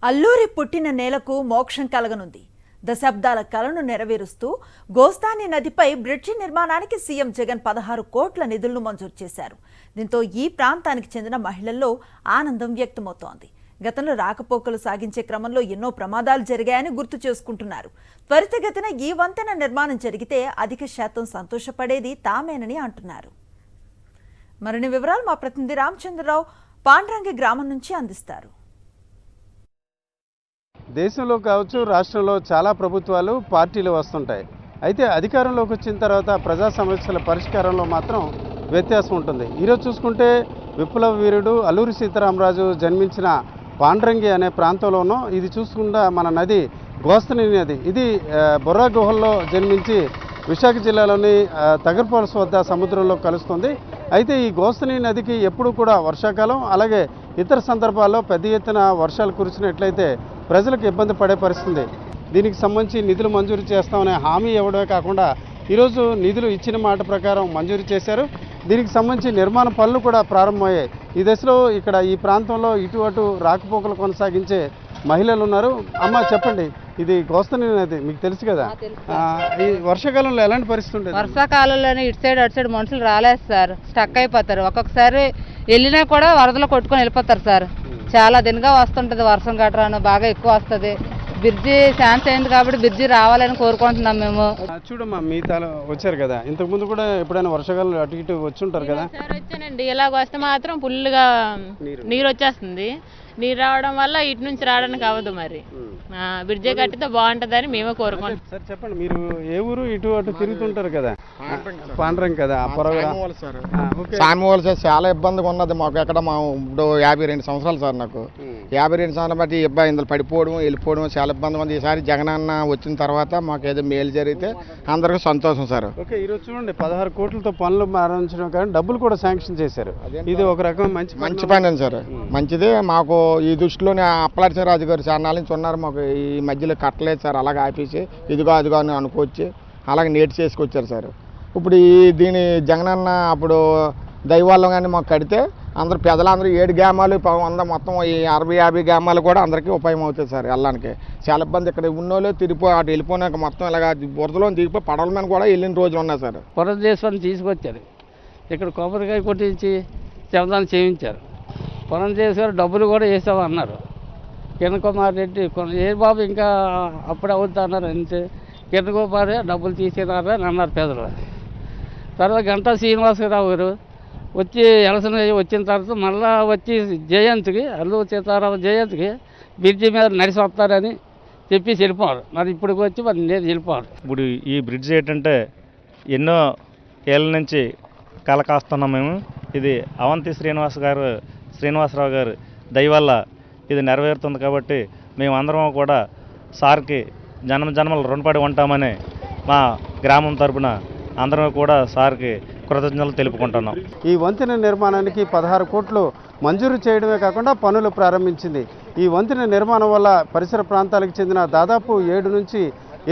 అల్లూరి పుట్టిన నేలకు మోక్షం కలగనుంది. దశాబ్దాల కలను నెరవేరుస్తూ గోస్తాని నదిపై బ్రిడ్జి నిర్మాణానికి సీఎం జగన్ 16 కోట్ల నిధులను మంజూరు చేశారు. దీంతో ఈ ప్రాంతానికి చెందిన మహిళల్లో ఆనందం వ్యక్తమవుతోంది. గతంలో రాకపోకలు సాగించే క్రమంలో ఎన్నో ప్రమాదాలు జరిగాయని గుర్తు చేసుకుంటున్నారు. త్వరితగతిన ఈ వంతెన నిర్మాణం జరిగితే అధిక శాతం సంతోషపడేది తామేనని అంటున్నారు. మరిన్ని వివరాలు మా ప్రతినిధి రామచంద్రరావు పాండ్రంగి గ్రామం నుంచి అందిస్తారు. దేశంలో కావచ్చు, రాష్ట్రంలో చాలా ప్రభుత్వాలు పార్టీలు వస్తుంటాయి. అయితే అధికారంలోకి వచ్చిన తర్వాత ప్రజా సమస్యల పరిష్కారంలో మాత్రం వ్యత్యాసం ఉంటుంది. ఈరోజు చూసుకుంటే విప్లవ వీరుడు అల్లూరి సీతారామరాజు జన్మించిన పాండ్రంగి అనే ప్రాంతంలోనూ ఇది చూసుకుంటా మన నది గోస్తని నది. ఇది బొర్రా గుహల్లో జన్మించి విశాఖ జిల్లాలోని తగర్పాల్స్ వద్ద సముద్రంలో కలుస్తుంది. అయితే ఈ గోస్తని నదికి ఎప్పుడు కూడా వర్షాకాలం అలాగే ఇతర సందర్భాల్లో పెద్ద ఎత్తున వర్షాలు కురిసినట్లయితే ప్రజలకు ఇబ్బంది పడే పరిస్థితి. దీనికి సంబంధించి నిధులు మంజూరు చేస్తామనే హామీ ఇవ్వడమే కాకుండా ఈరోజు నిధులు ఇచ్చిన మాట ప్రకారం మంజూరు చేశారు. దీనికి సంబంధించి నిర్మాణ పనులు కూడా ప్రారంభమయ్యాయి. ఈ దశలో ఇక్కడ ఈ ప్రాంతంలో ఇటు అటు రాకపోకలు కొనసాగించే మహిళలు ఉన్నారు. అమ్మ చెప్పండి, ఇది గోస్తని నది మీకు తెలుసు కదా, ఈ వర్షాకాలంలో ఎలాంటి పరిస్థితి ఉంటుంది? వర్షాకాలంలోనే ఇటు సైడ్ అటు సైడ్ మనుషులు రాలేదు సార్, స్టక్ అయిపోతారు. ఒక్కొక్కసారి వెళ్ళినా కూడా వరదలు కొట్టుకొని వెళ్ళిపోతారు సార్. చాలా దినగా వస్తుంటుంది, వర్షం గట్రాను బాగా ఎక్కువ వస్తుంది. బ్రిడ్జి ఛాన్స్ అయింది కాబట్టి బ్రిడ్జి రావాలని కోరుకుంటున్నాం మేము. చూడమ్మా, మీ వచ్చారు కదా, ఇంతకుముందు కూడా ఎప్పుడైనా వర్షాకాలం అటు ఇటు వచ్చి ఉంటారు కదా? వచ్చానండి. ఇలాగ వస్తే మాత్రం ఫుల్గా నీరు వచ్చేస్తుంది. నీరు రావడం వల్ల ఇటు నుంచి రావడానికి అవ్వదు. మరి బ్రిడ్జి కట్టితే బాగుంటుందని మేమే కోరుకుంటాం. సార్ చెప్పండి, మీరు ఏ ఊరు? ఇటు అటు తిరుగుతుంటారు కదా, పాండ్రంగి కదా, సామివాళ్ళు సార్. చాలా ఇబ్బందిగా ఉన్నది మాకు. ఎక్కడ మా ఇప్పుడు 52 సంవత్సరాలు సార్. నాకు 52 సంవత్సరాలు బట్టి ఇబ్బందులు పడిపోవడం వెళ్ళిపోవడం చాలా ఇబ్బందిగా ఉంది. ఈసారి జగనన్న వచ్చిన తర్వాత మాకు ఏదో మేలు జరిగితే అందరికీ సంతోషం సార్. ఓకే, ఈరోజు చూడండి 16 కోట్లతో పనులు ప్రారంభించడం కానీ డబ్బులు కూడా శాంక్షన్ చేశారు. ఇది ఒక రకం మంచి పని అండి సార్. మంచిదే. మాకు ఈ దృష్టిలోనే అప్పలరాజు గారు చాలా నుంచి ఉన్నారు. మాకు ఈ మధ్యలో కట్టలేదు సార్. అలాగే ఆపేసి ఇదిగో అదిగో అని అనుకోవచ్చు, అలాగే నేటి చేసుకొచ్చారు సార్. ఇప్పుడు దీని జగనన్న అప్పుడు దైవాల్లో కానీ మాకు కడితే అందరూ పెద్దలందరూ 7 గ్రామాలు 100 మొత్తం ఈ 60-50 గ్రామాలు కూడా అందరికీ ఉపాయం అవుతుంది సార్. వెళ్ళడానికి చాలా ఇబ్బంది. ఇక్కడ ఉన్నోళ్ళు తిరిగిపోయి అటు వెళ్ళిపోయినాక మొత్తం ఇలాగ బురదలో దిగిపోయి పడవల మీద కూడా వెళ్ళిన రోజులు ఉన్నాయి సార్. పురంధేశ్వరిని తీసుకొచ్చారు. ఇక్కడ కొబ్బరికాయ కొట్టించి శవదానం చేయించారు. పురంధేశ్వరి డబ్బులు కూడా వేసామన్నారు. కిరణ్ కుమార్ రెడ్డి ఏ బాబు ఇంకా అప్పుడు అవుతా అన్నారు. అంతే, కిరణ్ కుమార్ డబ్బులు తీసినారా అని అన్నారు పేదలు. తర్వాత గంటా శ్రీనివాసరావు గారు వచ్చి ఎలక్షన్ వచ్చిన తర్వాత మళ్ళా వచ్చి జయంతికి అల్లూరి సీతారామ జయంతికి బ్రిడ్జి మీద నడిచి వస్తారని చెప్పి వెళ్ళిపోవాలి. మరి ఇప్పుడు వచ్చి మరి నేను వెళ్ళిపోవాలి. ఇప్పుడు ఈ బ్రిడ్జ్ ఏంటంటే ఎన్నో ఏళ్ళ నుంచి కల కాస్తున్నాం మేము. ఇది అవంతి శ్రీనివాసరావు గారు దయ వల్ల ఇది నెరవేరుతుంది. కాబట్టి మేమందరం కూడా సార్కి జన్మలు రుణపడి ఉంటామని మా గ్రామం తరపున అందరం కూడా సార్కి కృతజ్ఞతలు తెలుపుకుంటున్నాం. ఈ వంతెన నిర్మాణానికి 16 కోట్లు మంజూరు చేయడమే కాకుండా పనులు ప్రారంభించింది. ఈ వంతెన నిర్మాణం వల్ల పరిసర ప్రాంతాలకు చెందిన దాదాపు 7 నుంచి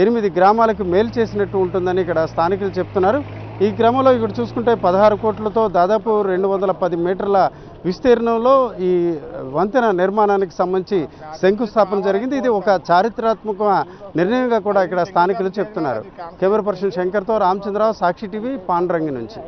8 గ్రామాలకు మేలు చేసినట్టు ఉంటుందని ఇక్కడ స్థానికులు చెప్తున్నారు. ఈ క్రమంలో ఇక్కడ చూసుకుంటే 16 కోట్లతో దాదాపు 210 మీటర్ల విస్తీర్ణంలో ఈ వంతెన నిర్మాణానికి సంబంధించి శంకుస్థాపన జరిగింది. ఇది ఒక చారిత్రాత్మక నిర్ణయంగా కూడా ఇక్కడ స్థానికులు చెప్తున్నారు. కెమెరా పర్సన్ శంకర్తో రామచంద్రరావు, సాక్షి టీవీ, పాండ్రంగి నుంచి.